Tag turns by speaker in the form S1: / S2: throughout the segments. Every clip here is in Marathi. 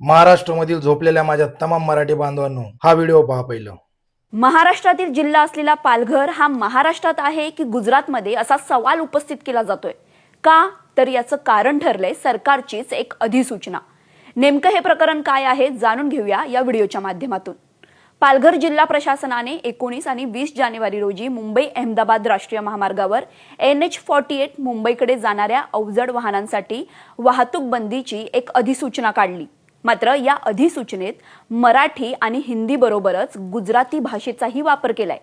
S1: महाराष्ट्रामधील झोपलेल्या माझ्या तमाम मराठी बांधवांनो, हा व्हिडिओ पहा पहिलं.
S2: महाराष्ट्रातील जिल्हा असलेला पालघर हा महाराष्ट्रात आहे की गुजरातमध्ये असा सवाल उपस्थित केला जातोय. का तर याचं कारण ठरलंय सरकारचीच एक अधिसूचना. नेमकं हे प्रकरण काय आहे जाणून घेऊया या व्हिडिओच्या माध्यमातून. पालघर जिल्हा प्रशासनाने 19 आणि 20 जानेवारी रोजी मुंबई अहमदाबाद राष्ट्रीय महामार्गावर NH48 मुंबईकडे जाणाऱ्या अवजड वाहनांसाठी वाहतूक बंदीची एक अधिसूचना काढली. मात्र या अधिसूचनेत मराठी आणि हिंदी बरोबरच गुजराती भाषेचाही वापर केलाय.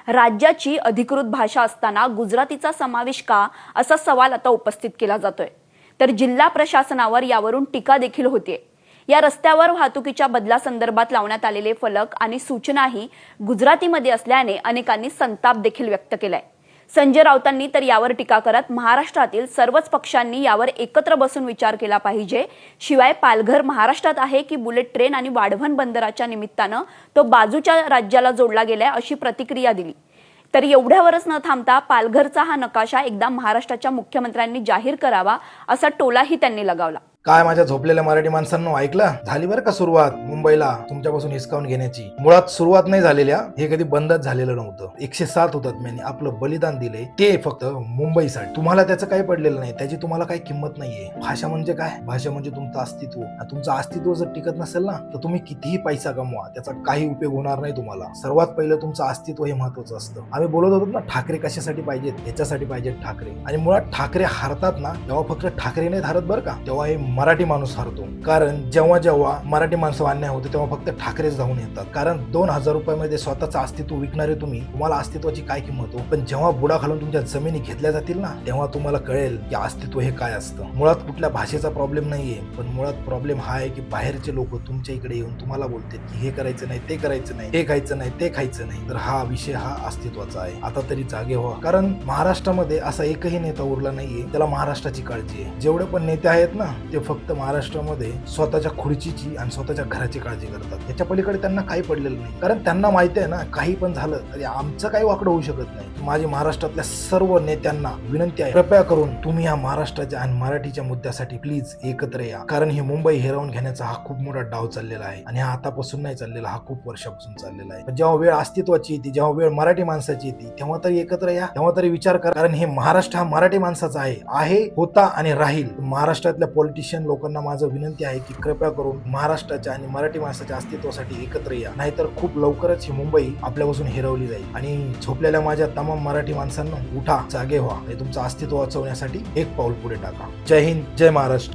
S2: राज्याची अधिकृत भाषा असताना गुजरातीचा समावेश का असा सवाल आता उपस्थित केला जातोय. तर जिल्हा प्रशासनावर यावरून टीका देखील होतीये. या रस्त्यावर वाहतुकीच्या बदलासंदर्भात लावण्यात आलेले फलक आणि सूचनाही गुजरातीमध्ये असल्याने अनेकांनी संताप देखील व्यक्त केलाय. संजय राऊतांनी तर यावर टीका करत महाराष्ट्रातील सर्वच पक्षांनी यावर एकत्र बसून विचार केला पाहिजे. शिवाय पालघर महाराष्ट्रात आहे की बुलेट ट्रेन आणि वाढवण बंदराच्या निमित्तानं तो बाजूच्या राज्याला जोडला गेलाय अशी प्रतिक्रिया दिली. तर एवढ्यावरच न थांबता पालघरचा हा नकाशा एकदा महाराष्ट्राच्या मुख्यमंत्र्यांनी जाहीर करावा असा टोलाही त्यांनी लगावला.
S1: काय माझ्या झोपलेल्या मराठी माणसांनो, ऐकलं? झाली बरं का सुरुवात मुंबईला तुमच्यापासून हिसकावून घेण्याची. मुळात सुरुवात नाही झालेल्या, हे कधी बंदच झालेलं नव्हतं. 107 हुतात्म्यांनी आपलं बलिदान दिले, ते फक्त मुंबईसाठी. तुम्हाला त्याचं काही पडलेलं नाही, त्याची तुम्हाला काही किंमत नाहीये. भाषा म्हणजे काय? भाषा म्हणजे तुमचं अस्तित्व. तुमचं अस्तित्व जर टिकत नसेल ना, तर तुम्ही कितीही पैसा कमवा, त्याचा काही उपयोग होणार नाही तुम्हाला. सर्वात पहिलं तुमचं अस्तित्व हे महत्वाचं असतं. आम्ही बोलत होतो ना, ठाकरे कशासाठी पाहिजेत? याच्यासाठी पाहिजेत ठाकरे. आणि मुळात ठाकरे हारतात ना, तेव्हा फक्त ठाकरे नाही हारत बरं का, तेव्हा हे मराठी माणूस हरतो. कारण जेव्हा जेव्हा मराठी माणसं अन्याय होते तेव्हा फक्त ठाकरेच धावून येतात. कारण 2000 रुपयामध्ये स्वतःचं अस्तित्व विकणारे तुम्हाला अस्तित्वाची काय किंमत हो. पण जेव्हा बुडा घालून तुमच्या जमिनी घेतल्या जातील ना, तेव्हा तुम्हाला कळेल की अस्तित्व हे काय असतं. मुळात कुठल्या भाषेचा प्रॉब्लेम नाहीये, पण मुळात प्रॉब्लेम हा आहे की बाहेरचे लोक तुमच्या इकडे येऊन तुम्हाला बोलतात की हे करायचं नाही, ते करायचं नाही, हे खायचं नाही, ते खायचं नाही. तर हा विषय हा अस्तित्वाचा आहे. आता तरी जागे व्हा. कारण महाराष्ट्रामध्ये असा एकही नेता उरला नाहीये त्याला महाराष्ट्राची काळजी आहे. जेवढे पण नेते आहेत ना, ते फक्त महाराष्ट्रामध्ये स्वतःच्या खुर्चीची आणि स्वतःच्या घराची काळजी करतात. याच्या पलीकडे त्यांना काही पडलेलं नाही. कारण त्यांना माहिती आहे ना, काही पण झालं तरी आमचं काही वाकडं होऊ शकत नाही. माझी महाराष्ट्रातल्या सर्व नेत्यांना विनंती आहे, कृपया करून तुम्ही या महाराष्ट्राच्या आणि मराठीच्या मुद्द्यासाठी प्लीज एकत्र या. कारण ही मुंबई हिरावून घेण्याचा हा खूप मोठा डाव चाललेला आहे आणि हा आतापासून नाही चाललेला, हा खूप वर्षापासून चाललेला आहे. जेव्हा वेळ अस्तित्वाची येते, जेव्हा वेळ मराठी माणसाची येते, तेव्हा तरी एकत्र या, तेव्हा तरी विचार करा. कारण हे महाराष्ट्र हा मराठी माणसाचा आहे, होता आणि राहील. महाराष्ट्रातल्या पॉलिटिशियन लोकांना माझं विनंती आहे की कृपया करून महाराष्ट्राच्या आणि मराठी माणसाच्या अस्तित्वासाठी एकत्र या. नाहीतर खूप लवकरच ही मुंबई आपल्यापासून हिरवली जाईल. आणि झोपलेल्या माझ्या तमाम मराठी माणसांना उठा, जागे व्हा आणि तुमचं अस्तित्व वाचवण्यासाठी एक पाऊल पुढे टाका. जय हिंद, जय महाराष्ट्र.